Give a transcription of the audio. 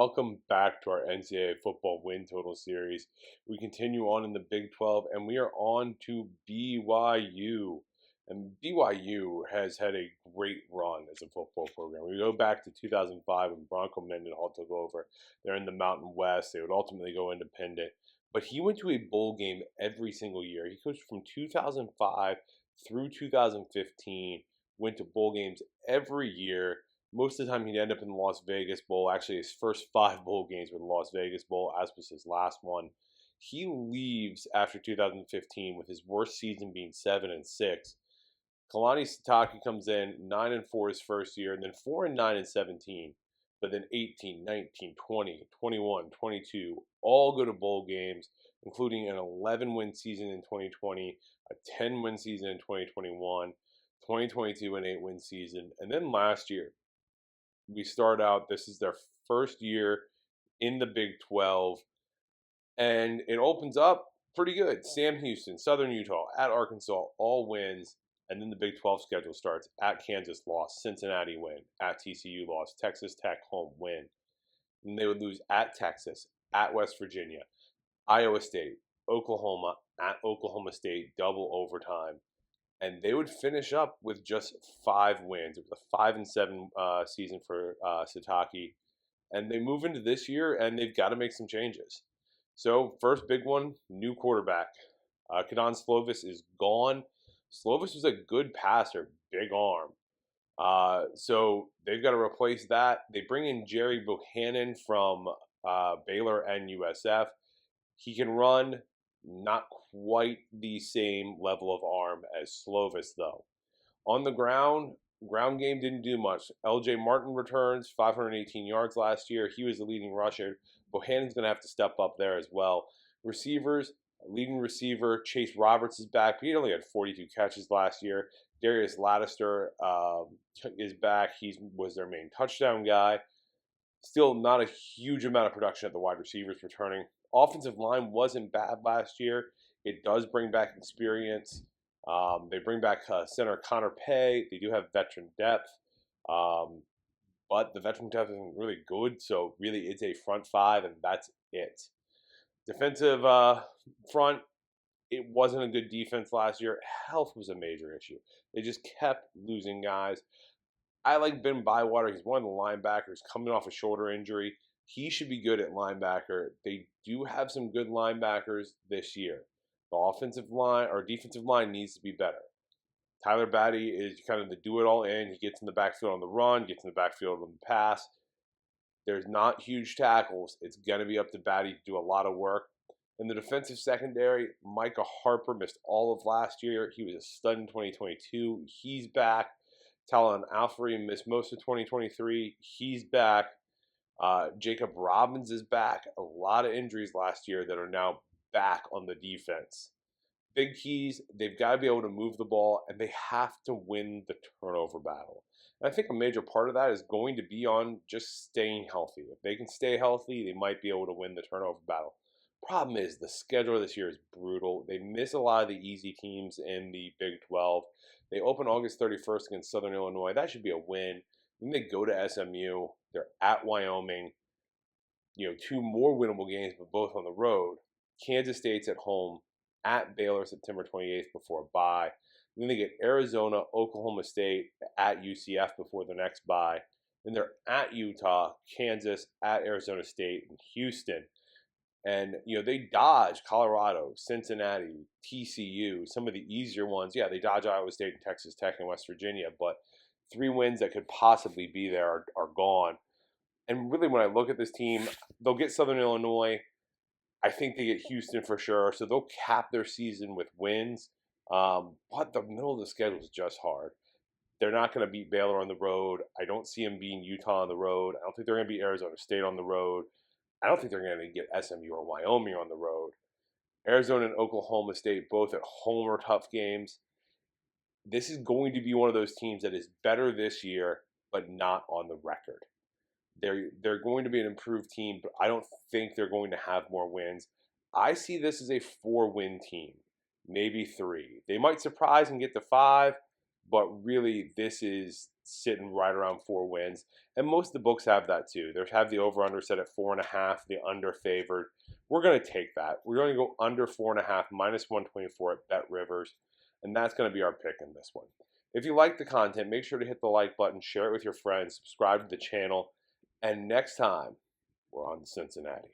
welcome back to our NCAA football win total series. We continue on in the Big 12, and we are on to BYU. And BYU has had a great run as a football program. We go back to 2005 when Bronco Mendenhall took over. They're in the Mountain West. They would ultimately go independent. But he went to a bowl game every single year. He coached from 2005 through 2015, went to bowl games every year. Most of the time, he'd end up in the Las Vegas Bowl. Actually, his first 5 bowl games were the Las Vegas Bowl, as was his last one. He leaves after 2015 with his worst season being 7-6. Kalani Sitake comes in 9-4 his first year, and then 4-9 in 17. But then 18, 19, 20, 21, 22 all go to bowl games, including an 11-win season in 2020, a 10-win season in 2021, 2022 an 8-win season, and then last year we start out, this is their first year in the Big 12, and it opens up pretty good. Sam Houston, Southern Utah, at Arkansas, all wins, and then the Big 12 schedule starts. At Kansas, loss. Cincinnati, win. At TCU, loss. Texas Tech, home, win. And they would lose at Texas, at West Virginia, Iowa State, Oklahoma, at Oklahoma State, double overtime. And they would finish up with just 5 wins. It was a 5-7 season for Sitake. And they move into this year, and they've got to make some changes. So first big one, new quarterback. Kadon Slovis is gone. Slovis was a good passer, big arm. So they've got to replace that. They bring in Jerry Bohannon from Baylor and USF. He can run. Not quite the same level of arm as Slovis, though. On the ground game didn't do much. LJ Martin returns, 518 yards last year. He was the leading rusher. Bohannon's going to have to step up there as well. Receivers, leading receiver Chase Roberts is back. He only had 42 catches last year. Darius Lattister is back. He was their main touchdown guy. Still not a huge amount of production at the wide receivers returning. Offensive line wasn't bad last year. It does bring back experience. They bring back center Connor Pay. They do have veteran depth. But the veteran depth isn't really good. So really it's a front 5, and that's it. Defensive front, it wasn't a good defense last year. Health was a major issue. They just kept losing guys. I like Ben Bywater. He's one of the linebackers coming off a shoulder injury. He should be good at linebacker. They do have some good linebackers this year. The offensive line or defensive line needs to be better. Tyler Batty is kind of the do-it-all end. He gets in the backfield on the run, gets in the backfield on the pass. There's not huge tackles. It's going to be up to Batty to do a lot of work. In the defensive secondary, Micah Harper missed all of last year. He was a stud in 2022. He's back. Talon Alfrey missed most of 2023. He's back. Jacob Robbins is back. A lot of injuries last year that are now back on the defense. Big keys, they've got to be able to move the ball, and they have to win the turnover battle. And I think a major part of that is going to be on just staying healthy. If they can stay healthy, they might be able to win the turnover battle. Problem is, the schedule this year is brutal. They miss a lot of the easy teams in the Big 12. They open August 31st against Southern Illinois. That should be a win. Then they go to SMU. They're at Wyoming. 2 more winnable games, but both on the road. Kansas State's at home, at Baylor September 28th before a bye. Then they get Arizona, Oklahoma State, at UCF before the next bye. Then they're at Utah, Kansas, at Arizona State, and Houston. And, they dodge Colorado, Cincinnati, TCU, some of the easier ones. Yeah, they dodge Iowa State and Texas Tech and West Virginia, but 3 wins that could possibly be there are gone. And really, when I look at this team, they'll get Southern Illinois. I think they get Houston for sure. So they'll cap their season with wins. But the middle of the schedule is just hard. They're not going to beat Baylor on the road. I don't see them beating Utah on the road. I don't think they're going to beat Arizona State on the road. I don't think they're going to get SMU or Wyoming on the road. Arizona and Oklahoma State, both at home, are tough games. This is going to be one of those teams that is better this year, but not on the record. They're going to be an improved team, but I don't think they're going to have more wins. I see this as a 4-win team, maybe 3. They might surprise and get to 5, but really this is sitting right around 4 wins. And most of the books have that too. They have the over under set at 4.5, the under favored. We're going to take that. We're going to go under 4.5, minus 124 at Bet Rivers. And that's going to be our pick in this one. If you like the content, make sure to hit the like button, share it with your friends, subscribe to the channel. And next time, we're on to Cincinnati.